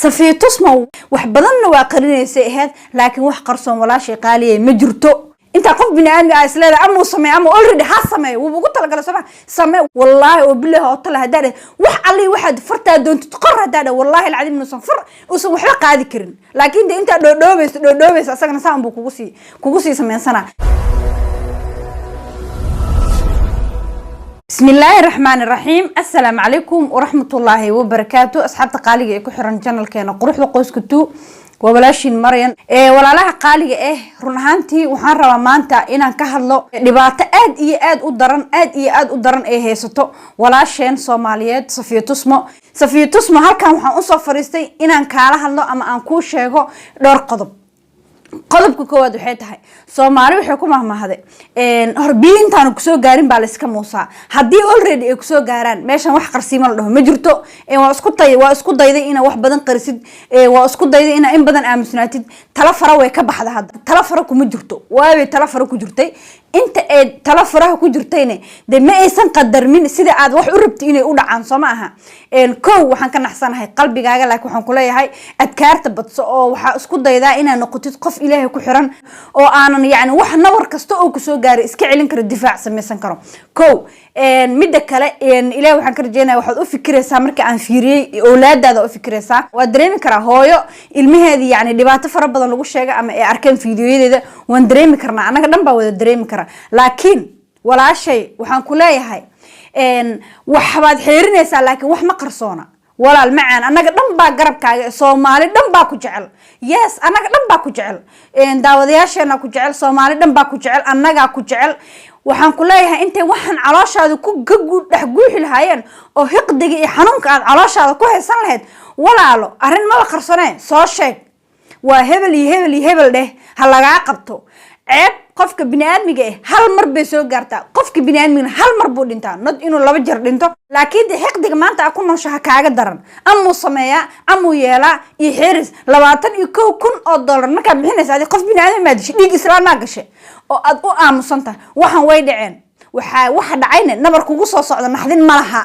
safiyo tusmo wax badanna waa qarinaysa ahayd laakiin wax qarsoon walaashay qaaliye ma jirto inta qof binaadmi ah isleeda ama samee ama already ha samee wuu ugu talagalay samee wallahi oo billahi oo tala hadaad wax ali waxaad fartaa doonto qor hadaad wallahi alcadiim nusan far usan waxba qaadi karin laakiin inta dhoodhoobayso asagana saan buu kugu sii sameysana بسم الله الرحمن الرحيم السلام عليكم ورحمة الله وبركاته أصحاب قالي إيكو حرن channel كينا قروح لقوس كتو وبلاشين مريان ولا لها قالي رنهانتي وحان روا مانتا إنا كهرلو لباتا آد أدران هي ستو ولاشين صوماليات صفية تسمو هالكا وحان أصف فريستي إنا كالا هالو أما أنكو شيغو دور قضب qodobka koowaad waxay tahay Soomaali waxay ku mahmahday horbiintaan ku soo gaarin baa la iska muusaa hadii already ay ku soo gaaraan meeshan wax qarsiimo la dhaho ma jirto waa isku dayday ina wax badan qarisid waa isku dayday ina in badan aamusnaatid tala fara way ka baxda hadda tala fara kuma jirto waabay tala fara ku jirtay inta ay tala faraha ku jirtayna de ma aysan qadarmin sida aad wax u rabtay inay u dhacaan soo aha koow waxaan ka naxsanahay qalbigaaga laakiin waxaan ku leeyahay adkaarta badso oo waxa isku daydaa inaan noqotid qof ilaahay ku xiran oo aanan yaani wax nawar kasto oo ku soo gaaray iska celin karo difaac sameysan karo koow midda kale ilaahay waxaan ka rajeynayaa waxaad u fikiraysaa marka aan fiiriyay awlaadaada u fikiraysaa waa dareemi karaa hooyo ilmaheedii yaani dhibaato fara badan lagu sheegay ama ay arkeen fiidiyoyadeeda waan dareemi karnaa anaga dhan baa wada dareemi karaa laakiin walaashay waxaan ku leeyahay waxbaad xeerinaysaa laakiin wax ma qarsoona walaal macaan anaga dhan baa garabkaaga Soomaali dhan baa ku jecel yes anaga dhan baa ku jecel daawadayaasheena ku jecel Soomaali dhan baa ku jecel anaga ku jecel waxaan ku leeyahay intay waxan calooshaada ku dhax guuxi lahaayeen oo hiqdiga iyo xanuunka aad calooshaada ku haysan lahayd walaalo arrin ma qarsoonay soo sheeg waa hebel dheh ha laga qabto ceeb qofka bini'aadmiga hal mar bay soo gaartaa qofka bini'aadmiga hal mar buu dhintaa nod inuu laba jeer dhinto laakiin hiqdiga maanta ku nooshaha kaaga daran amu sameeya amu yeela iyo xiris 21,000 dollar marka bixinaysa qof bini'aadmi ma dishay dhig islaana gashay oo aad u aamusanta waxan way dhaceen waxa dhacayna nabar kugu soo socda naxdin ma laha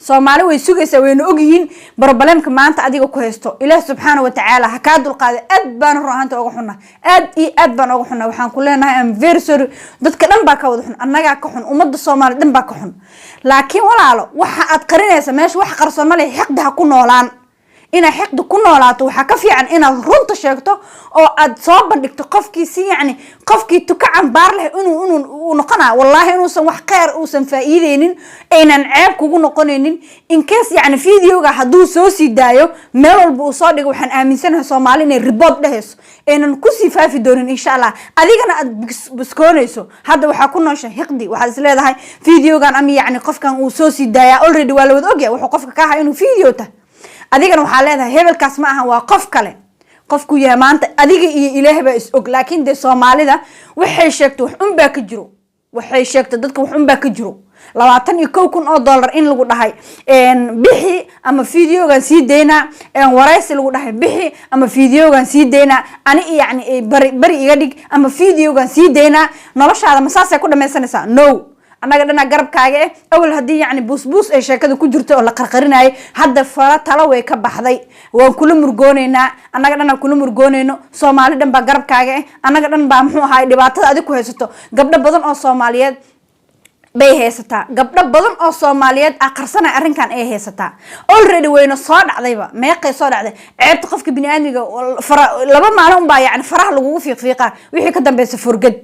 Soomaali way sugaysaa wayna ogyihiin problemka maanta adiga ku haysto Ilaahay subhanahu wa ta'ala ha ka dulqaado aad baan ruuxanta uga xunna aad baan uga xunna waxaan ku leenahay am very sorry dadka dhan baa ka wada xun annaga ka xun ummadda Soomaali dhan baa ka xun laakiin walaalo waxa aad qarinaysaa meesha wax qarsoon ma leh xiqda ku noolaan ina xiqda ku noolaato waxa ka fiican inaad runta sheegto oo aad soo bandhigto qofkiisi yaani qofkii tukacan baar leh inuu noqona wallahi inuusan wax qeer uusan faa'iideynin aynan ceeb kugu noqonaynin in case yaani videoga haduu soo sii daayo meel walba uu soo dhigo waxaan aaminsanahay Soomaali inay report dhahayso aynan ku sii faafi doonin insha Allah adigana aad biskoonayso hadda waxa ku noosha xiqdi waxa is leedahay videogan ama yaani qofkan uu soo sii daaya already waa la wada ogyahay wuxuu qofka ka hayo inuu video ta adigana waxa leedahay hebelkaas ma aha waa qof kale qofku yahay maanta adiga iyo Ilaahay baa is og laakiin de Soomaalida waxay sheegto wax un baa ka jiro waxay sheegto dadka wax un baa ka jiro 21,000 dollar in lagu dhahay bixi ama videogan sii deena waraysi lagu dhahay bixi ama videogan sii deena ani yaani bari iga dhig ama videogan sii deena noloshaada ma saasay ku dhameysanaysaa no anaga dhana garabkaaga awal hadii yaani buus ay sheekada ku jirto oo la qarqarinay hadda fara tala way ka baxday waan kula murgoonayna anaga dhana kula murgoonayno Soomaali dhan baa garabkaaga anaga dhan baa muxuu ahay dhibaatada adiga ku haysato gabdho badan oo Soomaaliyeed bay haysataa gabdho badan oo Soomaaliyeed aqarsanay arrinkan ay haysataa already wayna soo dhacdayba meeqay soo dhacday ceebta qofka bini'aadmiga laba maalin baa yaani faraha lagu fiiqfiiqa wixii ka dambeeyay furgad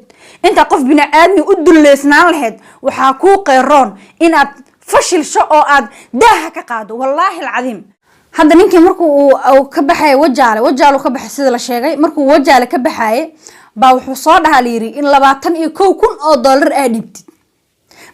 inta qof bini'aadmi u duleysnaan lahayd waxa ku qeyroon inaad fashilsho oo aad daaha ka qaado wallahi alcadiim hadda ninkii markuu ka baxay wajaale ka baxay sida la sheegay markuu wajaale ka baxay baa wuxuu soo dhahaliyay in 21,000 dollar aad dhibtid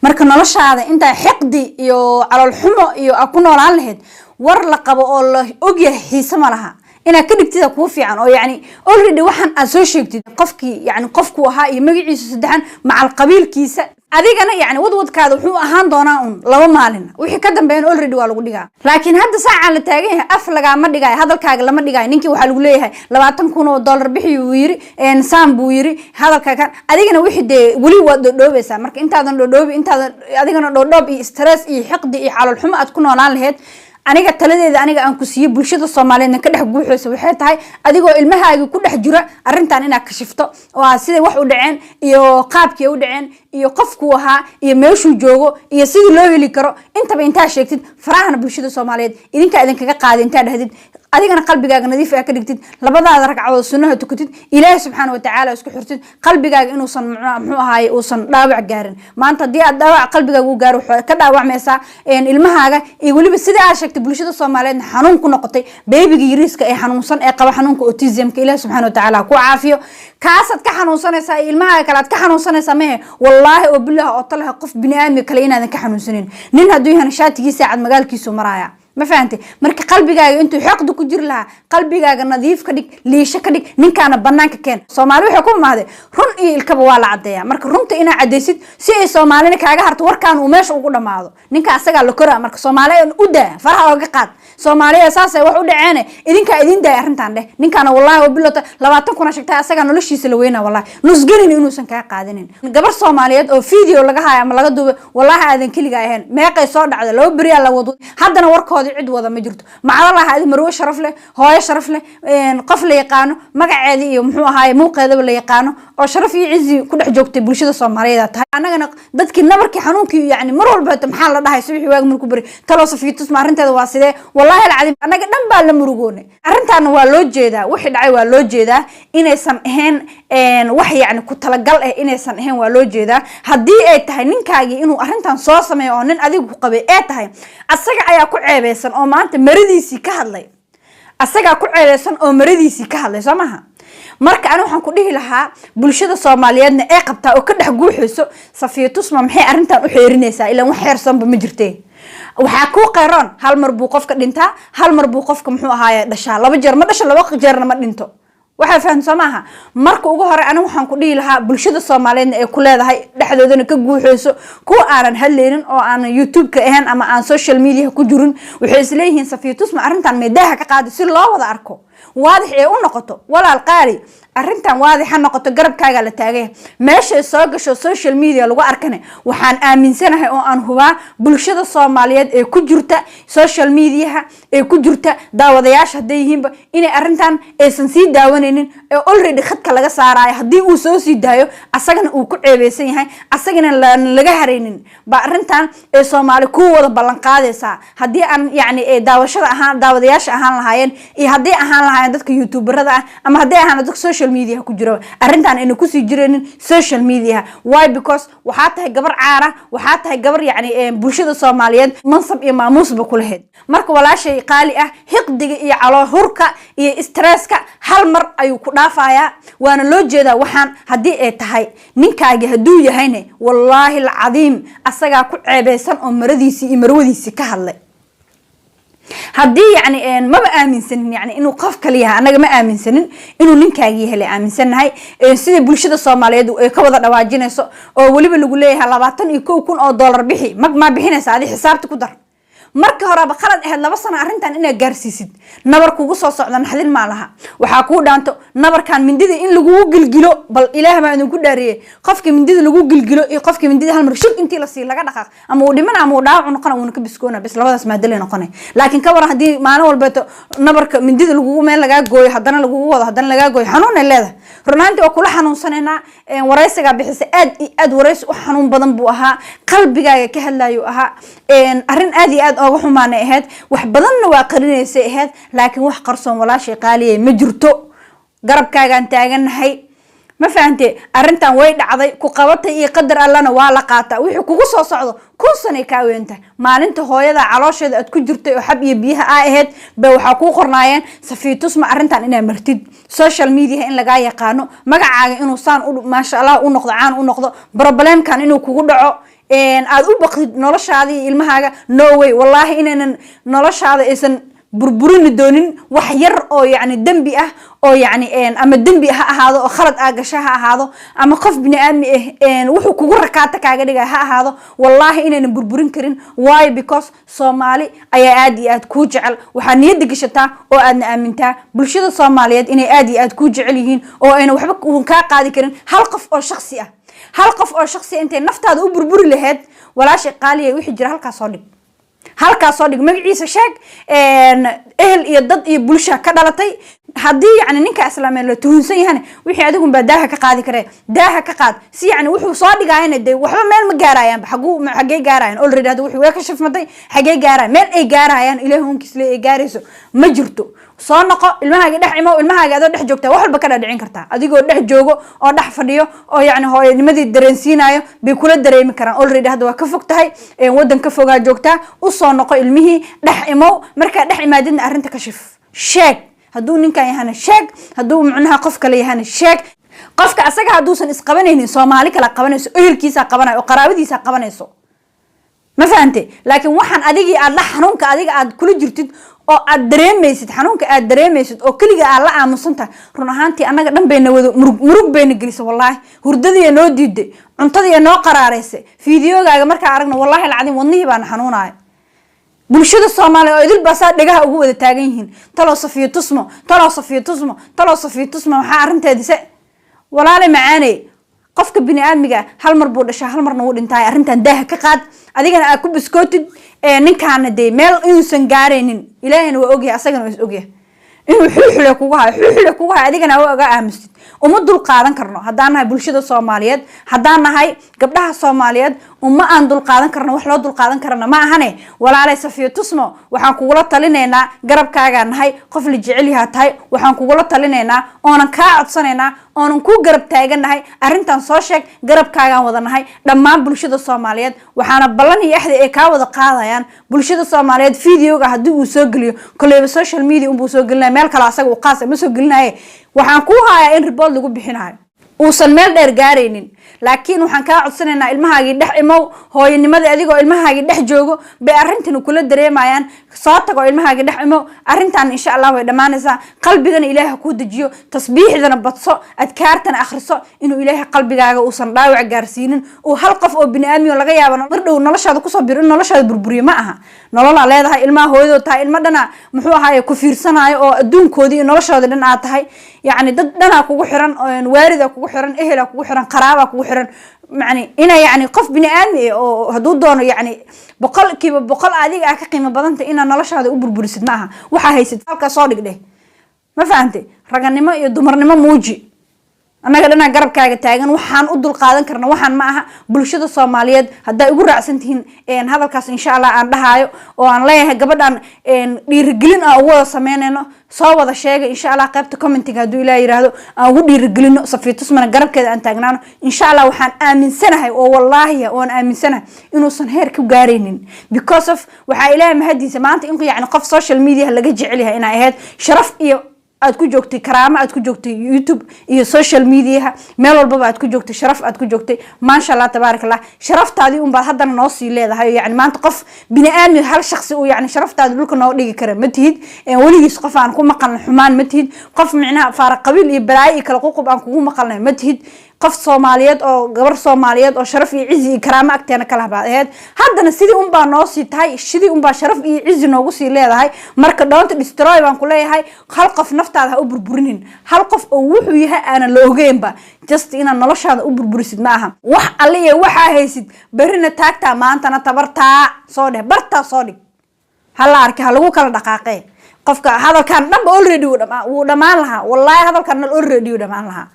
marka noloshaada inta xiqdi iyo calool xumo iyo ku noolaan lahayd war la qabo oo la ogyahay xiisa ma laha ina ka dhigtida ku fiican oo yaani already waxan aad soo sheegtid qofkii yaani qofku ahaa iyo magaciisa saddexan macal qabiilkiisa adigana yaani wadkaada wuxuu ahaan doonaa laba maalin wixii ka dambeeyay already waa lagu dhigaa laakiin hadda saacan la taagan yahay af laga ma dhigay hadalkaaga lama dhigay ninkii waxa lagu leeyahay 20,000 dollar bixi uu yiri saan buu yiri hadalkaaga adigana wixii de wali waa dhoobeysaa marka intaadan dhoobay intaadan adigana dhoodhoob iyo stress iyo xiqdi iyo calool xumo aad ku noolaan lahayd aniga taladeeda aniga aan ku siiyo bulshada Soomaaliyeed ka dhex guuxayso waxay tahay adigoo ilmahaaga ku dhex jira arintan inaad ka shifto oo sida wax u dhaceen iyo qaabkii u dhaceen iyo qofku ahaa iyo meeshuu joogo iyo sidii loo heli karo intaba inta sheegtid farahana bulshada Soomaaliyeed idinkaga qaadin inta dhahdid adigana qalbigaaga nadiif ah ka dhigtid labadaada ragcadood sunnaha tukatid Ilaahay subhanahu wa ta'ala isku xirtid qalbigaaga inuusan muxuu ahaay uusan dhaawac gaarin maanta hadii aad dhaawac qalbigaaga u gaaro ka dhaawacmaysa ilmahaaga iyo waliba sida aad sheegtay bulshada Soomaaliyeed xanuun ku noqotay beebiga yariiska ee xanuunsan ee qaba xanuunka autism-ka Ilaahay subhanahu wa ta'ala ku caafiyo kaasad ka xanuunsanaysa ilmahaaga kala ka xanuunsanaysa ma wallahi oo billaah oo talaha qof bini aadmi kale inaadan ka xanuunsanin nin haduu yahay shaatigiisa cad magaalkiisu maraya ما فهمتي مركي قلبي جاي أنتو حقد كجير لها قلبي جاي نظيف كديك ليش كديك نين كان بنانك كان سومالي حكومة هذا رن الكبوال عديا مركي رنت إنا عديسيد سي سومالي كاجا هرت وركان وماش وقوله معه نين كأسجع لكرة مركي سومالي أودا فرح وقعد سومالي أساسا وحود عينه إذن كإذن ده رنت عنده نين كان والله وبلوته لو أتكون شكتها أسجع نلوش يسلوينا والله نسجلين إنه سنكا قاعدين قبل سوماليات أو فيديو لقاها عم لقدو والله هذا كل جايهن ما يقيسون على لو بريا لو وضو حتى أنا ورك عد وضع ما جرت مع الله هذه مروه شرف له هاي شرف له قفل يقانو مقعدي يوم هاي مو قيد ولا يقانو أو شرف يعزي كل حجوكتي بلشة الصومالية أنا ضدك النبرك حنونك يعني مرور البيت محل الله يسوي واجب من كبري تلو صفي تسمع رنت هذا واسده والله العظيم أنا قدام بالمرجوني رنت أنا والوجه ده واحد عي والوجه ده إن يسمهن وحي يعني كنت لقل إن يسمهن والوجه ده هدي تهنين كاجي إنه رنت صاص ما يعنين أذيك قبي تهين السجع يا كعبة oo maanta maradiisi ka hadlay asaga ku ceeleysan oo maradiisi ka hadlay samaha marka aan waxaan ku dhihi lahaa bulshada Soomaaliyeedna ee qabta oo ka dhex guuxayso Safiyatus ma maxay arintan u xeerinaysaa ilaa wax xeersanba ma jirtee waxa ku qeeran hal mar buu qofka dhintaa hal mar buu qofka muxuu ahaayay dhashaa laba jeer ma dhasha laba jeerna ma dhinto waxa faham samaha marka ugu hore aan waxaan ku dhihi lahaa bulshada Soomaaliyeed ee ku leedahay dhaxdoodana ka guuxayso ku aanan hadleerin oo aan YouTube ka ahaan ama aan social media ku jirin waxay isleeyihiin Safiyatus ma arintan meedaha ka qaadi si loo wada arko واضح إيه ونقطه ولا القاري أرنتان واضح نقطه قرب كاجا لتاجه ماشي ساقش السوشيال ميديا لو أركنه وحن آمن سنة أو أن هو بلشة الصوماليات كجرته سوشيال ميديا كجرته داودياش هديهم إن أرنتان سنسيد داونين already خد كلاجا ساراي هدي وسوسي دايو أسجن وكعبسين هاي أسجن لجهرين بأرنتان الصومالي كوة بالانقاذ سا هدي أن يعني داوشة أهان داودياش أهان لهاين هدي أهان لهاين دتك يوتيوبر أما هدي أهان دتك social media كجرا أرنتان إنه كوسي جرين social media why because وحتى جبر عارة وحتى جبر يعني بلشة الصوماليات منصب إماموس بكل هاد مرك ولا شيء قالي حقد على هركة استرسك هل مر أيو كنافايا وأنا لو جدا وحن هدي تهاي نكاجي هدو يهينه والله العظيم أسجع كل عباسان أمرديسي إمروديسي كهلا هدي يعني ما بآمن سنين يعني إنه قف كليها أنا ما آمن سنين إنه نكاجي هلا آمن سن هاي سيد بلشة الصوماليات وكوضع دواجين سو ولي بنقوليه لبعتن يكون أو دولار بحي ما بحنا سعدي حسابتك قدر marka hore ba qalad ahayd laba sano arintan inay gaarsiisid nabar kugu soo socdan xadin maalaha waxa ku dhaanto nabarkan mindida in lagu gilgilo bal ilaahay ma idin ku dhaariyay qofka mindida lagu gilgilo iyo qofka mindida hal mar shil intii la sii laga dhaqaaq ama uu dhiman ama uu dhaawac noqon uu ka biskoona bas labadaas ma dalay noqonay laakiin ka war hadii maalin walba nabarka mindida lagu meel laga gooyo hadana lagu wado hadana laga gooyo xanuun ay leedahay runaantii waa kula xanuunsanayna waraysiga bixisay aad warays u xanuun badan buu ahaa qalbigaaga ka hadlayo ahaa arin aad oo xumaanay ahayd wax badanna waa qarinaysay ahayd laakiin wax qarsoon wala shay qaaliye ma jirto garabkaagan taaganahay ma fahamtay arintan way dhacday ku qabatay iyo qadar allana waa la qaata wixii kugu soo socdo kun sano ka weynta maalinta hooyada caloosheeda aad ku jirtay oo xab iyo biyaha ahayd ba waxa ku qornaayeen Safiyatus ma arintan inay martid social media in laga yaqaano magacaaga inuu saan ma sha Allah u noqdo caan u noqdo problemkan inuu kugu dhaco aad u baqid noloshaadii ilmahaaga no way wallahi inaan noloshaada aysan burburin doonin wax yar oo yani dambi ah oo yani ama dambi ha ahaado oo khalad aagasha ha ahaado ama qof bini aadmi wuxuu kugu rakaata kaaga dhigay ha ahaado wallahi inaan burburin karin why because Soomaali ayaa aad iyo aad ku jecel waxa niyada gashataa oo aadna aamintaa bulshada Soomaaliyeed inay aad iyo aad ku jecel yihiin oo ayna waxba ka qaadi karin hal qof oo shakhsi ah هل قف أو شخصي أنت نفط هذا أبر بري لهاد ولا شيء قالي ويحد جرى هالكا صليب halkaas soo dhig magaciisa sheeg ehel iyo dad iyo bulsha ka dhalatay haddii yani ninka islaameed la tuhunsan yahay wixii adigu baa daaha ka qaadi karee daaha ka qaad si yani wuxuu soo dhigayna de waxba meel ma gaarayaan xagee gaarayaan already hada wuxuu ka shafmaday xagee gaarayaan meel ay gaarayaan ilaahay unkiis ay gaarayso ma jirto soo noqo ilmahaaga dhex imo ilmahaaga adoo dhex joogta wax walba ka dhicin kartaa adigoo dhex joogo oo dhex fadhiyo oo yani hooyanimadii dareensiinayo bay kula dareemi karaan already hada waa ka fog tahay wadan ka fogaa joogtaa u soo noqo ilmihii dhex imo markaa dhex imaadidna arrinta ka shif sheeg hadduu ninkan yahana sheeg hadduu macnaha qof kale yahana sheeg qofka asaga hadduusan isqabanaynin Soomaali kala qabanayso ehelkiisa qabanayo oo qaraabadiisa qabanayso ma fahantay laakiin waxaan adigii aad la xanuunka adiga aad kula jirtid oo aad dareemaysid xanuunka aad dareemaysid oo kaliya aad la aamusantahay run ahaantii anaga dhan bayna wada murug bayna gelisay wallahi hurdadii noo diiday cuntadii noo qaraareysay fiidiyogaaga marka aragna wallahi lacadin wadnihii baan xanuunay bulshada Soomaaliyeed oo idil baasaa dhagaha ugu wada taagan yihiin talo Safiyo tusmo waxa arinteedisa walaale macaanay qofka bini aadmiga hal mar buu dhashay hal marna uu dhintay arintan daaha ka qaad adigana aad ku biskootid ninkaana de meel inuusan gaareenin ilaahayna waa ogyahay asagana waa ogyahay inuu xuxule kugu hayo adigana waa oga aamusid uma dul qaadan karno haddaan nahay bulshada Soomaaliyeed haddaan nahay gabdhaha Soomaaliyeed uma aan dul qaadan karno wax loo dul qaadan karna ma ahane walaalay Safiyo tusmo waxaan kugula talinaynaa garabkaaga nahay qof la jecel yahay tahay waxaan kugula talinaynaa oonan ka codsanaynaa oonan ku garab taaganahay arrintan soo sheeg garabkaagaan wada nahay dhammaan bulshada Soomaaliyeed waxaana ballan iyo axdi ay ka wada qaadayaan bulshada Soomaaliyeed fiidiyowga haddii uu soo geliyo koleyba social media uu soo gelinay meel kale asaga uu qaas ma soo gelinayo waxaan ku hayaa in report lagu bixinayo uusan meel dheer gaaraynin laakiin waxaan ka codsanaynaa ilmahaagii dhex imow hooyanimada adigoo ilmahaagii dhex joogo bay arrintan kula dareemayaan soo tago ilmahaagii dhex imow arrintan insha Allah way dhamaanaysaa qalbigana Ilaahay ku dajiyo tasbiixdana badso adkaartana akhriso inuu Ilaahay qalbigaaga uusan dhaawac gaarsiinin oo hal qof oo bini aadmi laga yaabo mardhow noloshaada ku soo biro noloshaada burburiyo ma aha nolol leedahay ilmaha hooyadoo tahay ilma dhana muxuu ahaay ku fiirsanayo oo adduunkoodii iyo noloshooda dhan aad tahay يعني دنا كوجو حرن واردة كوجو حرن إهلا كوجو حرن قرابة كوجو حرن يعني إنا يعني قف بني آدم أو هدول دون يعني بقل عادي قيمة بدنت إنا نلاش هذا أوبر بريسد معها وحا هيسد فالك صادق ده ما فهمتي رجعني ما يدمرني ما موجي أنا قلنا قرب كاجا تاجن وحن أدل قادن كرنا وحن معها بلشة الصوماليات هدا يقول رأسنتين إن هذا الكاس إن شاء الله عن لها وعن ليه قبل أن يرجلين أول سميننا صوّد الشيء إن شاء الله قبت كومنتيج هدول لا يرادو أقول يرجلين صفية تسمنا قرب كذا أن تاجنا إن شاء الله وحن آمن سنة والله وأنا آمن سنة إنه صنهير كوجارين because of وحيلاه مهدي سمعت إنكم يعني قف سوشيال ميديا اللي جت عليها إن هاد شرف aad ku joogtay karaama aad ku joogtay YouTube iyo social media meel walba aad ku joogtay sharaf aad ku joogtay ma sha Allah tabarakallah sharaftaadii un baad hadana noo sii leedahay yani maanta qof bini aadmi hal shakhsi oo yani sharaftaada dhulka noo dhigi kara ma tihid waligiis qof aan ku maqalna xumaan ma tihid qof micnaha faar qabiil iyo balaayi kala qoqob aan kugu maqalnay ma tihid qof Soomaaliyeed oo gabar Soomaaliyeed oo sharaf iyo cizi iyo karaama agteena kala baadeed haddana sidii un baa noo sii tahay sidii un baa sharaf iyo cizi noogu sii leedahay marka don't destroy baan ku leeyahay hal qof naftaada u burburinin hal qof oo wuxuu yahay aan la ogeynba just ina noloshaada u burburisid ma aha wax alle waxa haysid barina taagta maantana tabarta soo dheh barta soo dhig hal arka lagu kala dhaqaaqay qofka hadalkan dhanba already uu dhamaan lahaa wallahi hadalkan already uu dhamaan lahaa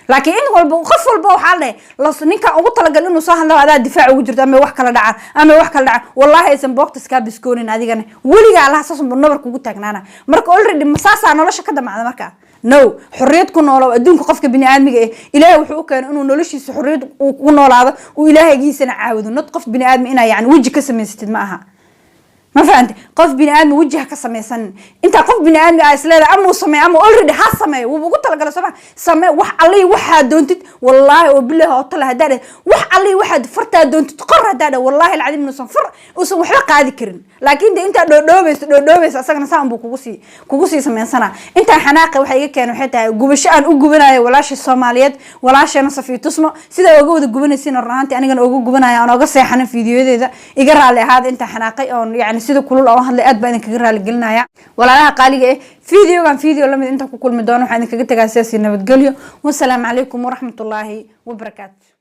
لكن إن قف والبو حاله لص نيكا أقول تلاقي إنه صح هذا هذا دفاع وجرت أما واحد كلا دعان أما واحد كلا دعان والله اسم بوقت سكاب سكونين هذه جنة ولي على أساس بالنبر كوجت تجنانا مرك already مساسة أنا ولا شكده مع مركا no حريتكم ولا أدونك قفك بني آدم إيه إلهي وحقوق كان إنه نلش حرية ونولا هذا وإلهي يجي سنة عاود ونطقف بني آدم إنا يعني وجه كسم يستد معها ما فهمت قف بني آدم وجهك كسمي سن أنت قف بني آدم عايزلا أمو سمي أمو already حسمي وبقولت لك على سمي وح علي واحد دونت والله وبالله أطلع هذا وح علي واحد فرت دونت تقر هذا والله العظيم نص فر وسم وحرق هذه كرن لكن ده أنت دوبس أصلا سام كوكوسي سمي سنة أنت حناقة وحقيقة كانوا حتى جوبشان وجوبنا ولاش الصوماليات ولاش أنا صفي تسمع سيدا وجود جوبنا سين الرهانتي أنا كان جوبنا أنا قصي حنا فيديو ده يقرأ على هذا أنت حناقة يعني سيدو كل الله هلا أدب إنك جرها لقلنا يا ولا لها قالي إيه فيديو كان فيديو لما أنت كل مدانو حنك جت جالسين بتقوليه والسلام عليكم ورحمة الله وبركاته.